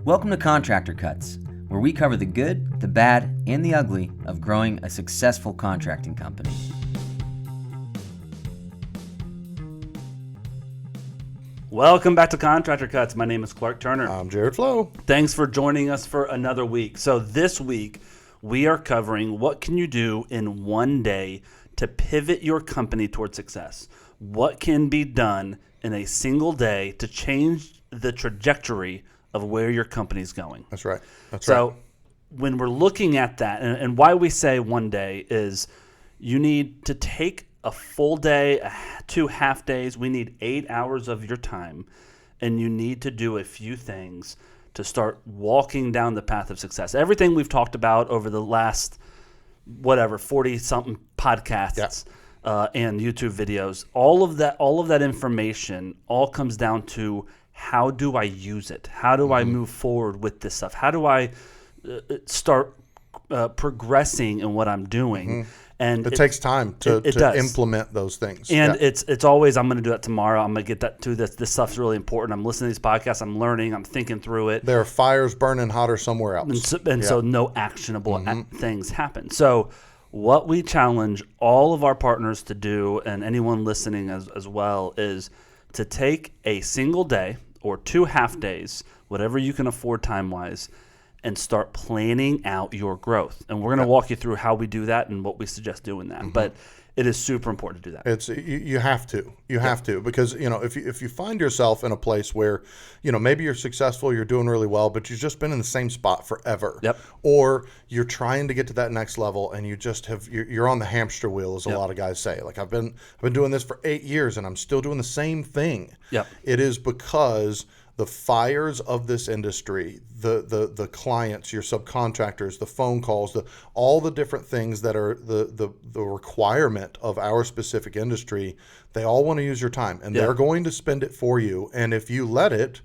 Welcome to Contractor Cuts, where we cover the good, the bad, and the ugly of growing a successful contracting company. Welcome back to Contractor Cuts. My name is Clark Turner. I'm Jared Flo. Thanks for joining us for another week. So this week, we are covering what can you do in one day to pivot your company towards success. What can be done in a single day to change the trajectory of where your company's going. That's right. So when we're looking at that, and why we say one day is you need to take a full day, 2 half days. We need 8 hours of your time, and you need to do a few things to start walking down the path of success. Everything we've talked about over the last, 40-something podcasts and YouTube videos, all of that information all comes down to how do I use it? How do I move forward with this stuff? How do I start progressing in what I'm doing? And it takes time to implement those things. And it's always, I'm going to do that tomorrow. I'm going to get that to this. This stuff's really important. I'm listening to these podcasts. I'm learning. I'm thinking through it. There are fires burning hotter somewhere else. So no actionable things happen. So what we challenge all of our partners to do, and anyone listening as well, is to take a single day or 2 half days, whatever you can afford time-wise, and start planning out your growth. And we're going to walk you through how we do that and what we suggest doing that. But it is super important to do that. It's you have to. You have to, because if you find yourself in a place where maybe you're successful, you're doing really well, but you've just been in the same spot forever. Yep. Or you're trying to get to that next level and you're on the hamster wheel, as a lot of guys say. Like I've been doing this for 8 years and I'm still doing the same thing. Yep. It is because the fires of this industry, the clients, your subcontractors, the phone calls, all the different things that are the requirement of our specific industry, they all want to use your time, and they're going to spend it for you. And if you let it,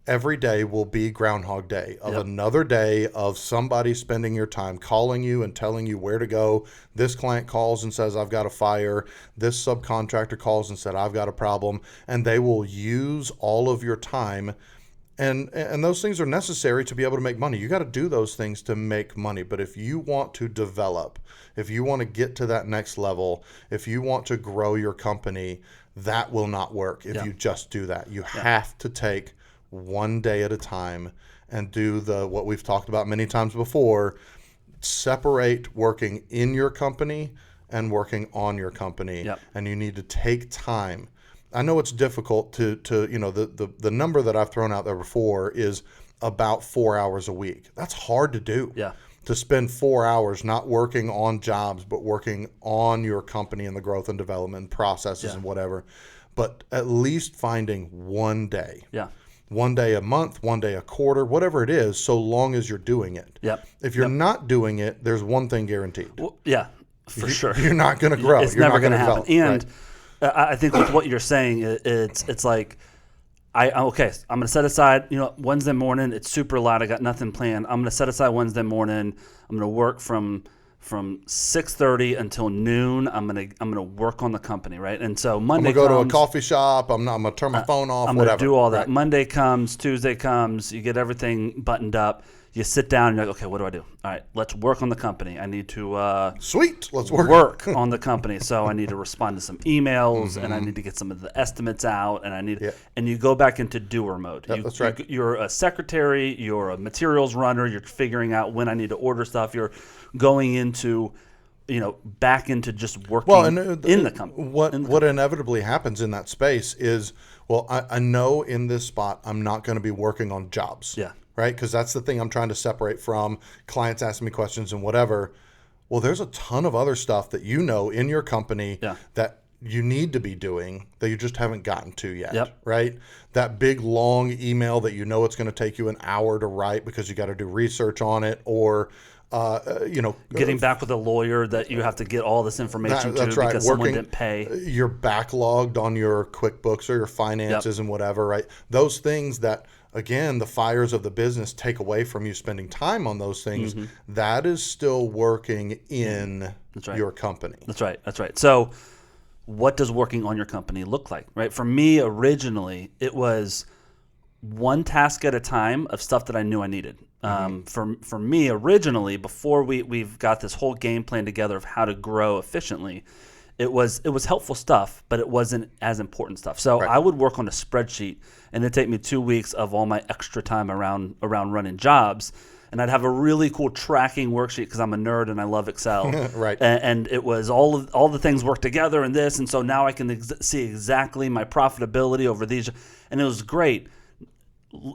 every day will be Groundhog Day of another day of somebody spending your time, calling you and telling you where to go. This client calls and says, I've got a fire. This subcontractor calls and said, I've got a problem. And they will use all of your time. And those things are necessary to be able to make money. You got to do those things to make money. But if you want to develop, if you want to get to that next level, if you want to grow your company, that will not work if you just do that. You have to take one day at a time and do what we've talked about many times before. Separate working in your company and working on your company. And you need to take time. I know it's difficult to the number that I've thrown out there before is about 4 hours a week. That's hard to do. To spend 4 hours not working on jobs, but working on your company and the growth and development processes and whatever. But at least finding one day. One day a month, one day a quarter, whatever it is, so long as you're doing it. If you're not doing it, there's one thing guaranteed. Well, for sure. You're not going to grow. It's never going to happen. And I think with what you're saying, it's like, I'm going to set aside, Wednesday morning, it's super light. I got nothing planned. I'm going to set aside Wednesday morning. I'm going to work from 6:30 until noon. I'm gonna work on the company, right? And so Monday I'm gonna go to a coffee shop. I'm gonna turn my phone off. I'm gonna do all that. Monday comes, Tuesday comes. You get everything buttoned up. You sit down and you're like, okay, what do I do? All right, let's work on the company. I need to let's work on the company. So I need to respond to some emails and I need to get some of the estimates out and I need and you go back into doer mode. That's right. You're a secretary. You're a materials runner. You're figuring out when I need to order stuff. You're going into back into just working in the company. What inevitably happens in that space is, I know in this spot I'm not going to be working on jobs. Right? Because that's the thing I'm trying to separate from clients asking me questions and whatever. Well, there's a ton of other stuff that in your company that you need to be doing that you just haven't gotten to yet. Right? That big long email that it's going to take you an hour to write because you got to do research on it, or getting back with a lawyer that you have to get all this information to because someone didn't pay. You're backlogged on your QuickBooks or your finances and whatever, right? Those things that, again, the fires of the business take away from you spending time on those things. That is still working in your company. That's right. So what does working on your company look like, right? For me, originally, it was one task at a time of stuff that I knew I needed. For me, originally, before we've got this whole game plan together of how to grow efficiently, it was helpful stuff, but it wasn't as important stuff. So I would work on a spreadsheet, and it'd take me 2 weeks of all my extra time around running jobs. And I'd have a really cool tracking worksheet because I'm a nerd and I love Excel. Right. And it was all the things work together in this. And so now I can see exactly my profitability over these. And it was great.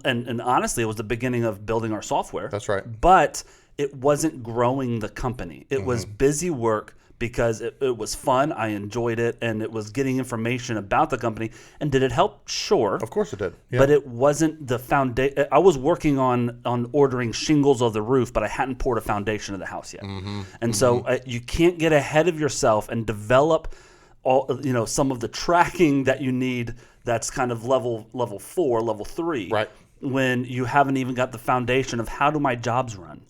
And honestly, it was the beginning of building our software. That's right. But it wasn't growing the company. It was busy work because it was fun. I enjoyed it. And it was getting information about the company. And did it help? Sure. Of course it did. Yeah. But it wasn't the foundation. I was working on ordering shingles of the roof, but I hadn't poured a foundation of the house yet. And so you can't get ahead of yourself and develop some of the tracking that you need. That's kind of level 4, level 3. Right. When you haven't even got the foundation of how do my jobs run.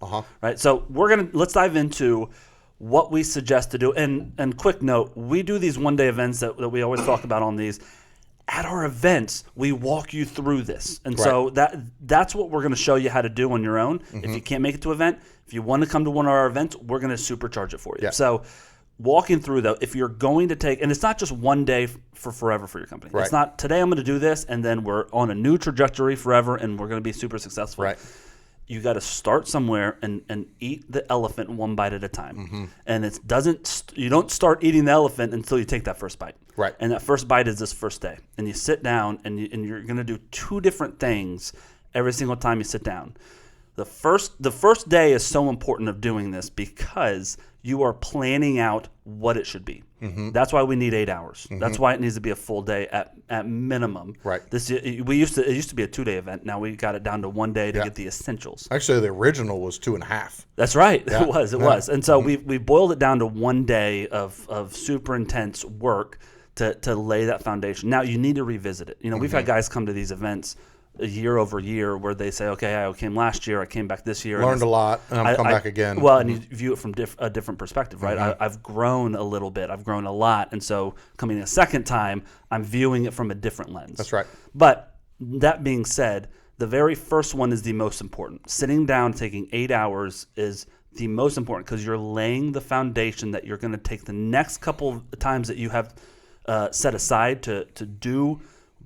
Right. So let's dive into what we suggest to do. And quick note, we do these one-day events that we always talk about on these. At our events, we walk you through this. And so that's what we're going to show you how to do on your own. If you can't make it to an event, if you want to come to one of our events, we're going to supercharge it for you. Yeah. So walking through, though, if you're going to take, and it's not just one day for forever for your company. Right. It's not today I'm going to do this, and then we're on a new trajectory forever, and we're going to be super successful. Right. You got to start somewhere and eat the elephant one bite at a time. And you don't start eating the elephant until you take that first bite. Right. And that first bite is this first day. And you sit down and you're going to do 2 different things every single time you sit down. The first day is so important of doing this because you are planning out what it should be. That's why we need 8 hours. That's why it needs to be a full day at minimum. Right. It used to be a 2-day event. Now we got it down to 1 day to get the essentials. Actually, the original was 2.5. That's right. Yeah. It was. And so we boiled it down to 1 day of super intense work to lay that foundation. Now you need to revisit it. We've had guys come to these events year over year where they say, okay, I came last year, I came back this year. Learned a lot, and I'm come back again. Well, and you view it from a different perspective, right? I've grown a little bit. I've grown a lot. And so coming a second time, I'm viewing it from a different lens. That's right. But that being said, the very first one is the most important. Sitting down, taking 8 hours is the most important because you're laying the foundation that you're going to take the next couple of times that you have set aside to do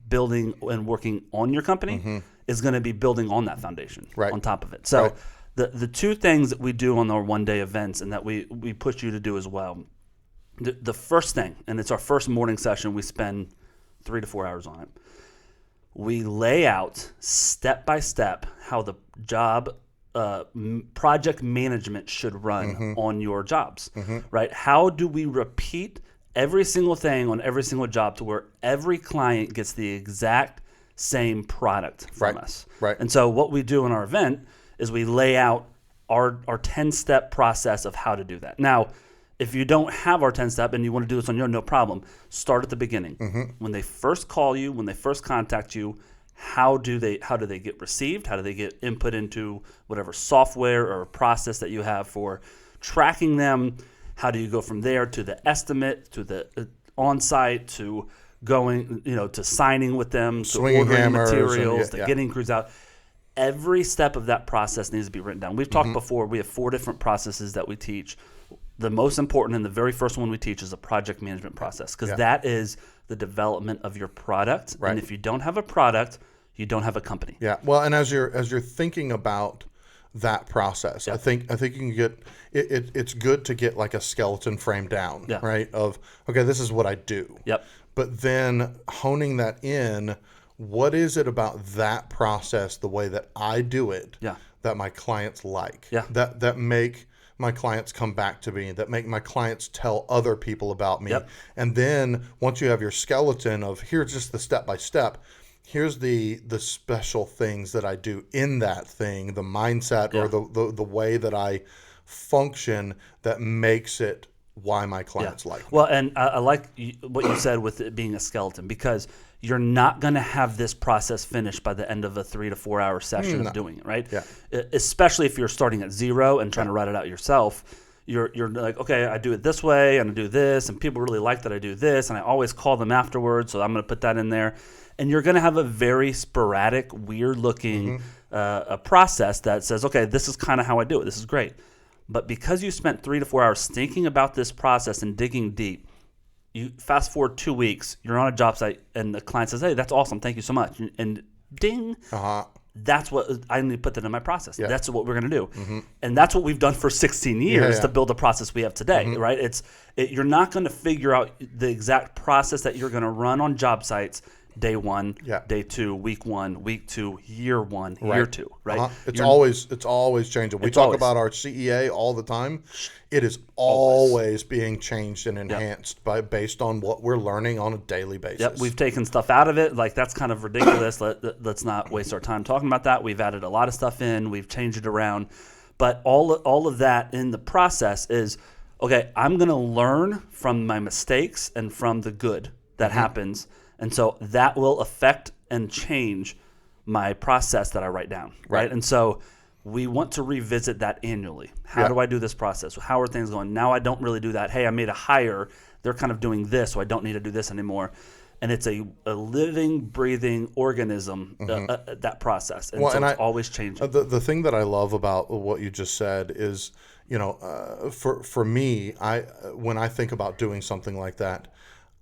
building and working on your company is going to be building on that foundation on top of it. So the 2 things that we do on our one-day events and that we push you to do as well, the first thing, and it's our first morning session, we spend 3 to 4 hours on it. We lay out step by step how the job project management should run on your jobs, right? How do we repeat every single thing on every single job to where every client gets the exact same product from us. Right. And so what we do in our event is we lay out our 10-step process of how to do that. Now, if you don't have our 10-step and you want to do this on your own, no problem. Start at the beginning. When they first call you, when they first contact you, how do they get received? How do they get input into whatever software or process that you have for tracking them? How do you go from there to the estimate, to the on-site, to going, to signing with them, to Swinging ordering hammers materials, to getting crews out? Every step of that process needs to be written down. We've talked before, we have 4 different processes that we teach. The most important and the very first one we teach is a project management process because that is the development of your product. Right. And if you don't have a product, you don't have a company. Yeah. Well, and as you're thinking about that process, I think you can get it's good to get like a skeleton frame down, right? Of okay, this is what I do. Yep. But then honing that in, what is it about that process, the way that I do it, that my clients like, that make my clients come back to me, that make my clients tell other people about me. And then once you have your skeleton of here's just the step by step, here's the special things that I do in that thing, the mindset or the way that I function that makes it why my clients like me. Well, and I like what you said with it being a skeleton because you're not going to have this process finished by the end of a 3 to 4 hour session of doing it, right? Yeah. Especially if you're starting at zero and trying to write it out yourself. You're like, okay, I do it this way, and I do this, and people really like that I do this, and I always call them afterwards, so I'm going to put that in there. And you're going to have a very sporadic, weird-looking a process that says, okay, this is kind of how I do it. This is great. But because you spent 3 to 4 hours thinking about this process and digging deep, you fast forward 2 weeks, you're on a job site, and the client says, hey, that's awesome, thank you so much. And ding. That's what I need to put that in my process. Yeah. That's what we're going to do. And that's what we've done for 16 years to build the process we have today, right? You're not going to figure out the exact process that you're going to run on job sites day 1, day 2, week 1, week 2, year 1, year 2, right? It's always changing. We talk about our CEA all the time. It is always being changed and enhanced based on what we're learning on a daily basis. Yep, we've taken stuff out of it. Like, that's kind of ridiculous. Let's not waste our time talking about that. We've added a lot of stuff in. We've changed it around. But all of that in the process is, okay, I'm going to learn from my mistakes and from the good that happens. And so that will affect and change my process that I write down, right? And so we want to revisit that annually. How do I do this process? How are things going? Now I don't really do that. Hey, I made a hire. They're kind of doing this, so I don't need to do this anymore. And it's a living, breathing organism, that process. And so it's always changing. The thing that I love about what you just said is, for me, when I think about doing something like that,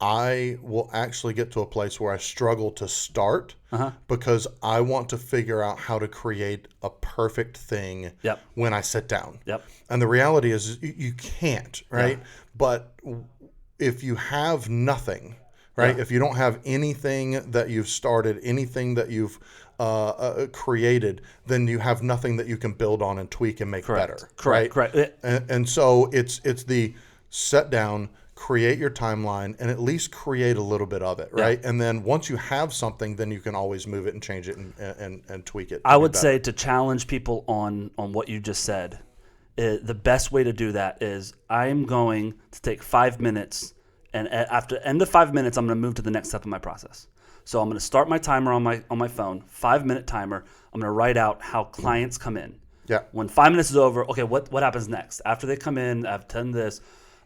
I will actually get to a place where I struggle to start because I want to figure out how to create a perfect thing when I sit down. And the reality is you can't, right? But if you have nothing, right? If you don't have anything that you've started, anything that you've created, then you have nothing that you can build on and tweak and make better. Correct. And so it's the set down, create your timeline, and at least create a little bit of it, right? And then once you have something, then you can always move it and change it and tweak it. I would say, to challenge people on what you just said, the best way to do that is I'm going to take 5 minutes, and after the end of 5 minutes, I'm going to move to the next step of my process. So I'm going to start my timer on my phone, 5-minute timer. I'm going to write out how clients come in. When 5 minutes is over, okay, what happens next? After they come in, I've done this.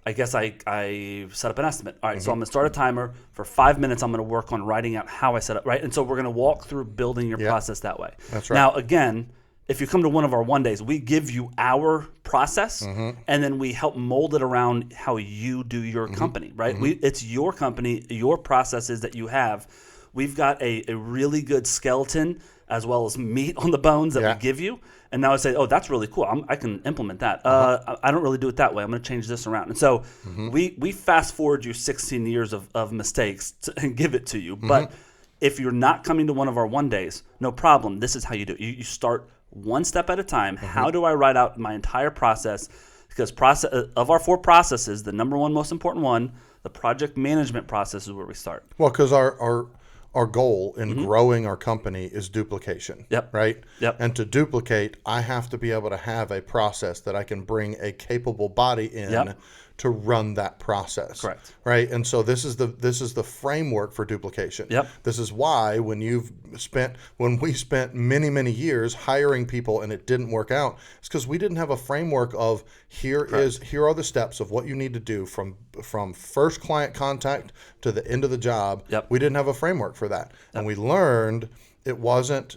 I guess I set up an estimate. All right, so I'm going to start a timer. For 5 minutes, I'm going to work on writing out how I set up, right? And so we're going to walk through building your process that way. That's right. Now, again, if you come to one of our one days, we give you our process, and then we help mold it around how you do your company, right? It's your company, your processes that you have. We've got a really good skeleton as well as meat on the bones that we give you. And now I say, oh, that's really cool. I can implement that. I don't really do it that way. I'm going to change this around. And so we fast forward you 16 years of mistakes and give it to you. But if you're not coming to one of our one days, no problem. This is how you do it. You start one step at a time. How do I write out my entire process? Because of our 4 processes, the number one most important one, the project management process, is where we start. Well, because our goal in growing our company is duplication, right? And to duplicate, I have to be able to have a process that I can bring a capable body in to run that process. Correct. Right? And so this is the framework for duplication. This is why when we spent many years hiring people and it didn't work out, it's because we didn't have a framework of here are the steps of what you need to do from first client contact to the end of the job. We didn't have a framework for that. And we learned it wasn't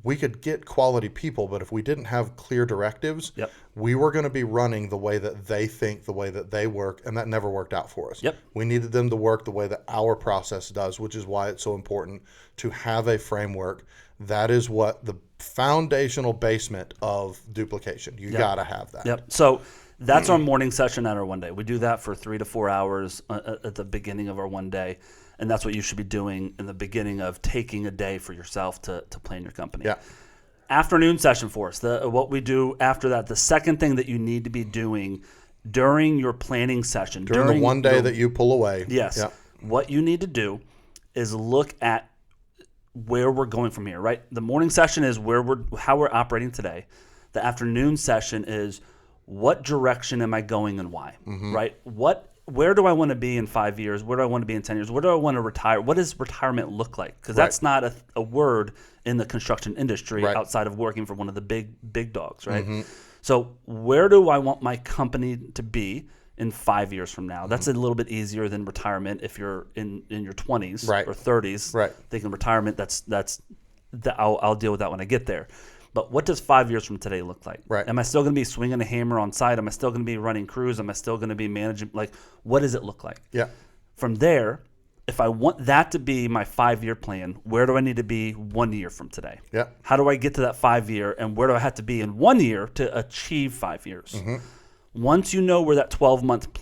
we could get quality people, but if we didn't have clear directives, we were going to be running the way that they think, the way that they work, and that never worked out for us. We needed them to work the way that our process does, which is why it's so important to have a framework. That is what the foundational basement of duplication. You got to have that. So that's our morning session at our one day. We do that for 3 to 4 hours at the beginning of our one day. And that's what you should be doing in the beginning of taking a day for yourself to plan your company. Afternoon session for us. What we do after that, the second thing that you need to be doing during your planning session. During the one day that you pull away. What you need to do is look at where we're going from here, right? The morning session is how we're operating today. The afternoon session is what direction am I going and why, right? Where do I want to be in 5 years? Where do I want to be in 10 years? Where do I want to retire? What does retirement look like? Because that's not a word in the construction industry outside of working for one of the big dogs, right? So where do I want my company to be in 5 years from now? That's a little bit easier than retirement if you're in your 20s Right. or 30s. Right. Thinking retirement, I'll deal with that when I get there. But what does 5 years from today look like? Right. Am I still going to be swinging a hammer on site? Am I still going to be running crews? Am I still going to be managing? Like, what does it look like? Yeah. From there, if I want that to be my 5-year plan, where do I need to be 1 year from today? Yeah. How do I get to that 5 year, and where do I have to be in 1 year to achieve 5 years? Mm-hmm. Once you know where that 12-month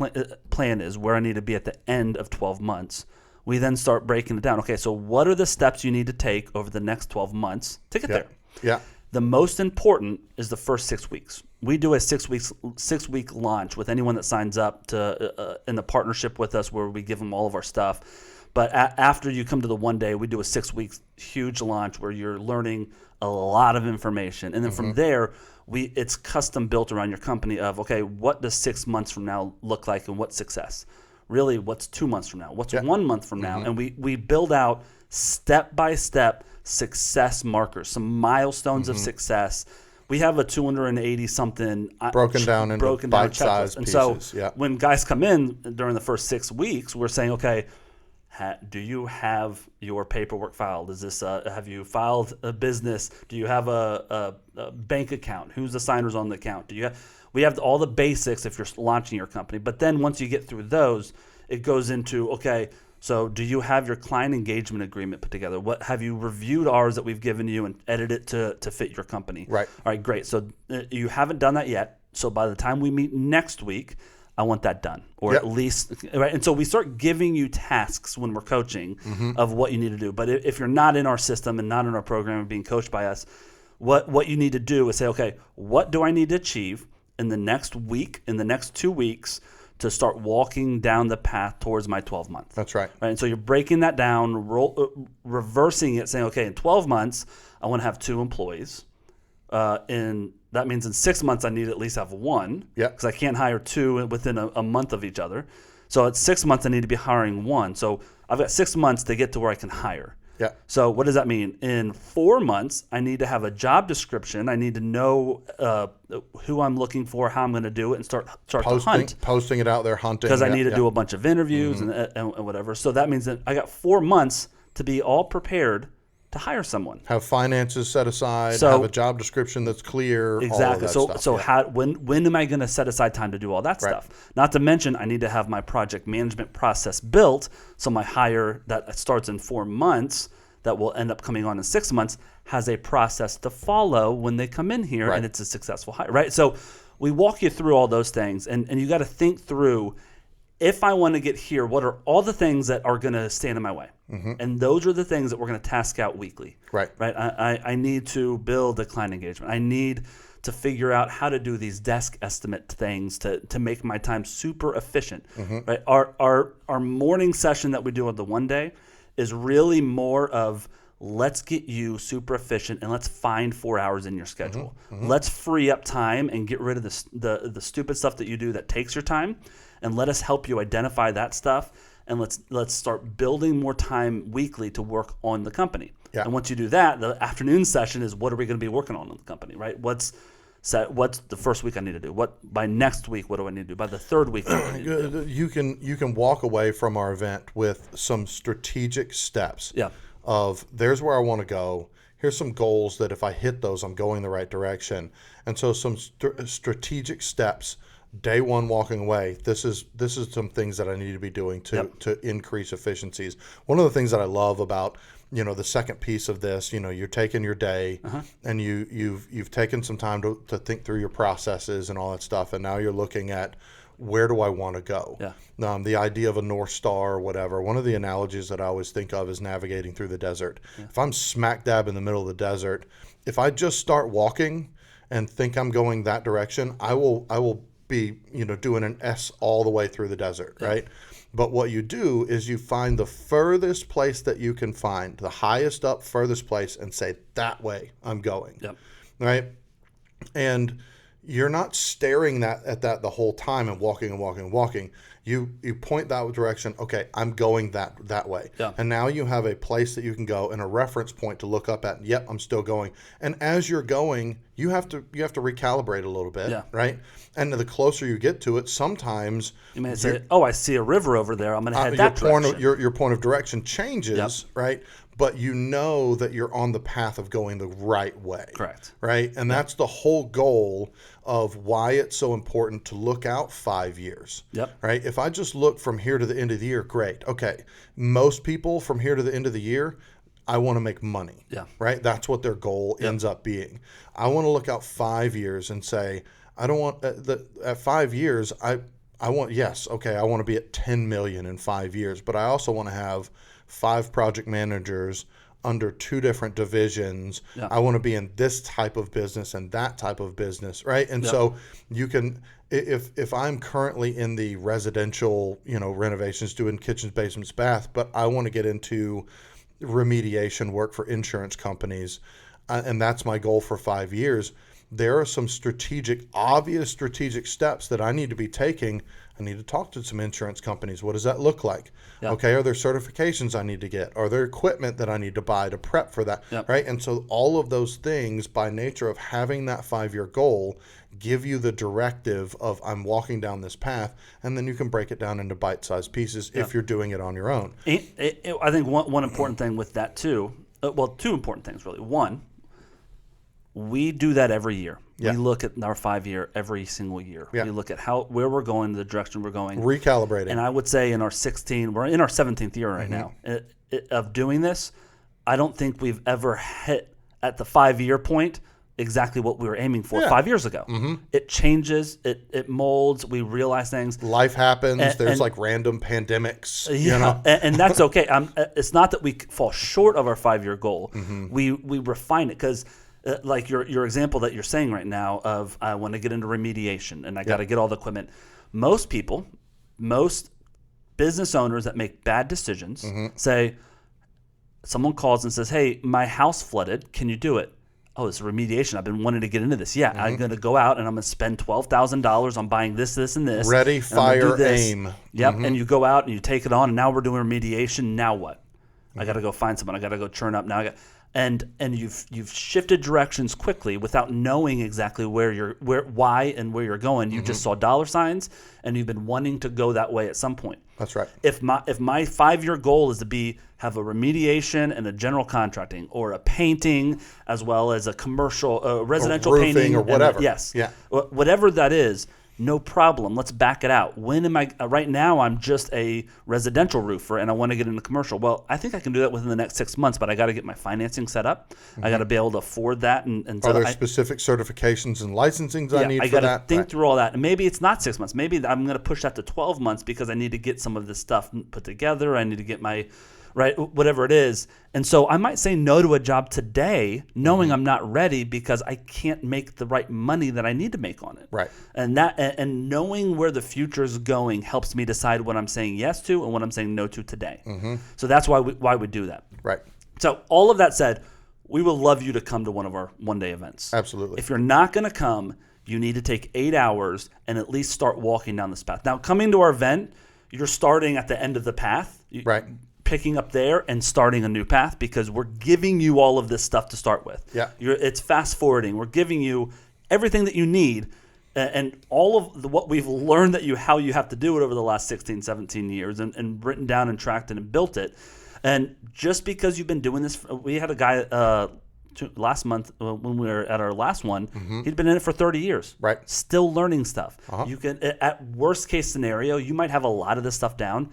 plan is, where I need to be at the end of 12 months, we then start breaking it down. Okay, so what are the steps you need to take over the next 12 months to get there? Yeah. The most important is the first 6 weeks. We do a 6-week launch with anyone that signs up to in the partnership with us, where we give them all of our stuff. But after you come to the 1 day, we do a 6-week huge launch where you're learning a lot of information, and then from there, it's custom built around your company. Of okay, what does 6 months from now look like, and what's success? Really, what's 2 months from now? What's 1 month from now? And we build out step by step success markers, some milestones of success. We have a 280 something broken down into bite-sized and pieces. so when guys come in during the first 6 weeks, we're saying, okay, do you have your paperwork filed? Is this have you filed a business? Do you have a bank account? Who's the signers on the account? We have all the basics if you're launching your company. But then once you get through those, it goes into, okay, so do you have your client engagement agreement put together? What have you reviewed ours that we've given you and edited it to fit your company? Right. All right, great. So you haven't done that yet. So by the time we meet next week, I want that done, or at least, right? And so we start giving you tasks when we're coaching of what you need to do. But if you're not in our system and not in our program and being coached by us, what you need to do is say, okay, what do I need to achieve in the next week, in the next 2 weeks, to start walking down the path towards my 12 months? That's right. And so you're breaking that down, reversing it, saying, okay, in 12 months, I want to have 2 employees. That means in 6 months, I need to at least have 1. Yeah. Because I can't hire 2 within a month of each other. So at 6 months, I need to be hiring 1. So I've got 6 months to get to where I can hire. Yeah. So what does that mean? In 4 months, I need to have a job description. I need to know who I'm looking for, how I'm going to do it, and start to hunt. Posting it out there, hunting. Because I need to do a bunch of interviews and whatever. So that means that I got 4 months to be all prepared to hire someone. Have finances set aside. So, have a job description that's clear. Exactly. All of that stuff. So when am I going to set aside time to do all that stuff? Not to mention, I need to have my project management process built. So my hire that starts in 4 months, that will end up coming on in 6 months, has a process to follow when they come in here, and it's a successful hire. Right. So we walk you through all those things, and you got to think through, if I want to get here, what are all the things that are going to stand in my way? And those are the things that we're going to task out weekly. Right. I need to build a client engagement. I need to figure out how to do these desk estimate things to make my time super efficient. Right. Our morning session that we do on the 1 day is really more of, let's get you super efficient and let's find 4 hours in your schedule. Let's free up time and get rid of the stupid stuff that you do that takes your time, and let us help you identify that stuff, and let's start building more time weekly to work on the company. And once you do that, the afternoon session is, what are we going to be working on in the company, right? What's the first week I need to do? By next week, what do I need to do? By the third week, what do I need to do? You can walk away from our event with some strategic steps. Of, there's where I want to go. Here's some goals that if I hit those, I'm going the right direction. And so some strategic steps. Day 1, walking away. This is some things that I need to be doing to increase efficiencies. One of the things that I love about the second piece of this, you're taking your day and you've taken some time to think through your processes and all that stuff, and now you're looking at, where do I want to go? The idea of a North Star or whatever. One of the analogies that I always think of is navigating through the desert. If I'm smack dab in the middle of the desert, if I just start walking and think I'm going that direction, I will be doing an S all the way through the desert, right? But what you do is you find the furthest place that you can find, the highest up, furthest place, and say, that way I'm going, right? And you're not staring at that the whole time and walking and walking and walking. You point that direction. Okay, I'm going that way. Yeah. And now you have a place that you can go and a reference point to look up at. Yep, I'm still going. And as you're going, you have to recalibrate a little bit, Yeah. right? And the closer you get to it, sometimes You may say, "Oh, I see a river over there. I'm going to head that direction." your point of direction changes, right? But you know that you're on the path of going the right way. Correct. Right? And that's the whole goal of why it's so important to look out 5 years. Yep. Right? If I just look from here to the end of the year, great. Okay. Most people from here to the end of the year, I want to make money. Yeah. Right? That's what their goal ends up being. I want to look out 5 years and say, I don't want at 5 years, I want, yes, okay, I want to be at 10 million in 5 years, but I also want to have 5 project managers under 2 different divisions. Yeah. I want to be in this type of business and that type of business, right? And so you can, if I'm currently in the residential, renovations, doing kitchens, basements, bath, but I want to get into remediation work for insurance companies, and that's my goal for 5 years. There are some obvious strategic steps that I need to be taking. I need to talk to some insurance companies. What does that look like? Yeah. Okay, are there certifications I need to get? Are there equipment that I need to buy to prep for that? Yep. Right? And so all of those things, by nature of having that 5-year goal, give you the directive of I'm walking down this path, and then you can break it down into bite-sized pieces if you're doing it on your own. I think one important thing with that too, 2 important things really. One, we do that every year. Yeah. We look at our 5-year every single year. Yeah. We look at where we're going, the direction we're going. Recalibrating. And I would say we're in our 17th year right now of doing this. I don't think we've ever hit at the 5-year point exactly what we were aiming for 5 years ago. It changes, it molds, we realize things. Life happens. There's like random pandemics. And that's okay. It's not that we fall short of our 5-year goal. We refine it because like your example that you're saying right now of I want to get into remediation and I got to get all the equipment. Most business owners that make bad decisions say, someone calls and says, "Hey, my house flooded. Can you do it?" "Oh, it's remediation. I've been wanting to get into this." "Yeah, I'm going to go out and I'm going to spend $12,000 on buying this, and this. Ready, fire, aim. Yep. And you go out and you take it on, and now we're doing remediation. Now what? I got to go find someone. I got to go churn up. Now and you've shifted directions quickly without knowing exactly why and where you're going. You just saw dollar signs, and you've been wanting to go that way at some point. That's right. If my 5-year goal is to have a remediation and a general contracting, or a painting, as well as a commercial, residential or roofing, painting, or whatever. Whatever that is, no problem. Let's back it out. When am I? Right now, I'm just a residential roofer, and I want to get into commercial. Well, I think I can do that within the next 6 months, but I got to get my financing set up. I got to be able to afford that. And are there specific certifications and licensings I need for that? I got to think through all that. And maybe it's not 6 months. Maybe I'm going to push that to 12 months because I need to get some of this stuff put together. I need to get my whatever it is. And so I might say no to a job today, knowing I'm not ready because I can't make the right money that I need to make on it. Right. And knowing where the future is going helps me decide what I'm saying yes to and what I'm saying no to today. So that's why we do that. Right. So all of that said, we would love you to come to one of our one-day events. Absolutely. If you're not going to come, you need to take 8 hours and at least start walking down this path. Now, coming to our event, you're starting at the end of the path. Right. Picking up there and starting a new path because we're giving you all of this stuff to start with. Yeah. It's fast forwarding. We're giving you everything that you need and all of what we've learned how you have to do it over the last 16, 17 years and written down and tracked it and built it. And just because you've been doing this, we had a guy last month when we were at our last one, he'd been in it for 30 years. Right. Still learning stuff. You can, at worst case scenario, you might have a lot of this stuff down.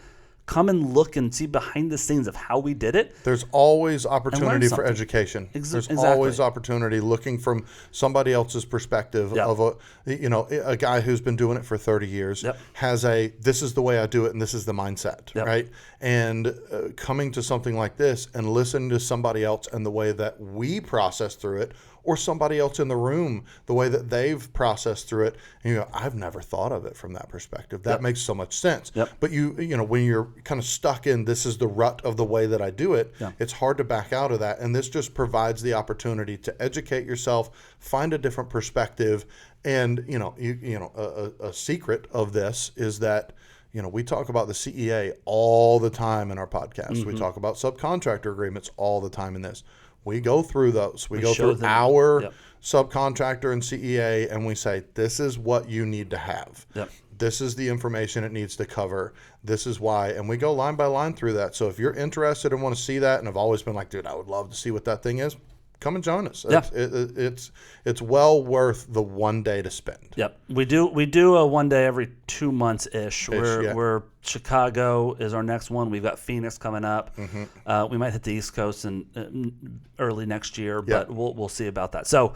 Come and look and see behind the scenes of how we did it. There's always opportunity for education. There's always opportunity looking from somebody else's perspective of a guy who's been doing it for 30 years has this is the way I do it and this is the mindset, right? And coming to something like this and listening to somebody else and the way that we process through it, or somebody else in the room, the way that they've processed through it, and I've never thought of it from that perspective. That makes so much sense. But when you're kind of stuck in this is the rut of the way that I do it, it's hard to back out of that. And this just provides the opportunity to educate yourself, find a different perspective, and a secret of this is that we talk about the CEA all the time in our podcast. Mm-hmm. We talk about subcontractor agreements all the time in this. We go through those. We go show through them. our Yep. subcontractor and CEA, and we say, this is what you need to have. Yep. This is the information it needs to cover. This is why. And we go line by line through that. So if you're interested and want to see that, and have always been like, dude, I would love to see what that thing is, come and join us. Yeah. It's well worth the 1 day to spend. Yep, we do a 1 day every 2 months ish. Yeah. We're Chicago is our next one. We've got Phoenix coming up. We might hit the East Coast in early next year, but we'll see about that. So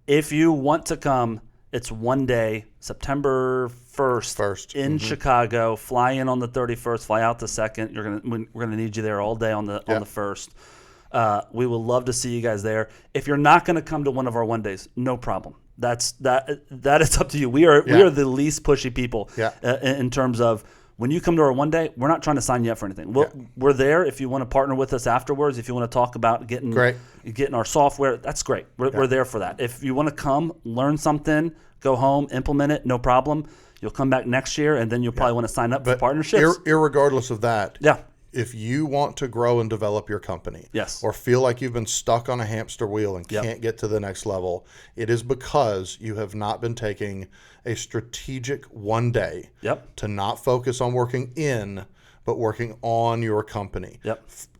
if you want to come, it's 1 day, September 1st in Chicago. Fly in on the 31st, fly out the 2nd. We're gonna need you there all day on the 1st. We would love to see you guys there. If you're not going to come to one of our 1 days, no problem. That is up to you. We are the least pushy people in terms of when you come to our 1 day, we're not trying to sign you up for anything. We're there if you want to partner with us afterwards. If you want to talk about getting our software, that's great. We're there for that. If you want to come, learn something, go home, implement it, no problem. You'll come back next year, and then you'll probably want to sign up for partnerships. Irregardless of that, yeah. If you want to grow and develop your company, yes, or feel like you've been stuck on a hamster wheel and can't get to the next level, it is because you have not been taking a strategic 1 day to not focus on working in, but working on your company,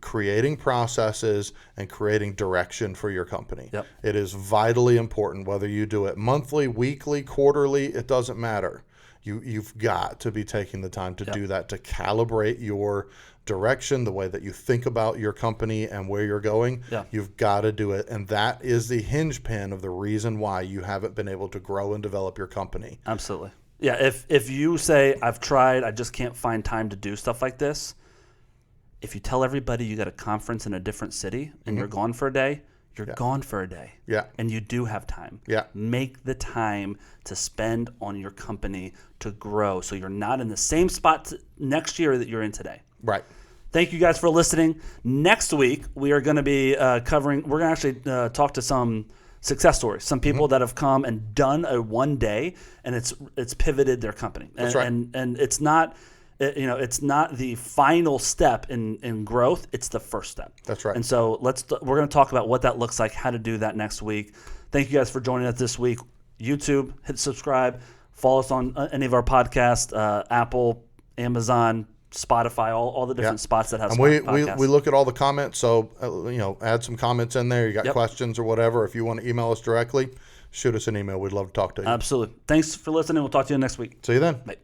creating processes and creating direction for your company. It is vitally important whether you do it monthly, weekly, quarterly, it doesn't matter. You've got to be taking the time to do that, to calibrate your direction, the way that you think about your company and where you're going. You've got to do it. And that is the hinge pin of the reason why you haven't been able to grow and develop your company. Absolutely. Yeah, if you say, I've tried, I just can't find time to do stuff like this, if you tell everybody you got a conference in a different city and you're gone for a day, you're gone for a day. And you do have time. Make the time to spend on your company to grow so you're not in the same spot next year that you're in today. Right. Thank you guys for listening. Next week, we are going to be we're going to actually talk to some success stories, some people that have come and done a 1 day and it's pivoted their company. That's right. And it's not, it's not the final step in growth. It's the first step. That's right. And so we're going to talk about what that looks like, how to do that next week. Thank you guys for joining us this week. YouTube, hit subscribe, follow us on any of our podcasts, Apple, Amazon, Spotify, all the different spots that have podcasts. We look at all the comments, so add some comments in there. You got questions or whatever. If you want to email us directly, shoot us an email. We'd love to talk to you. Absolutely. Thanks for listening. We'll talk to you next week. See you then. Bye.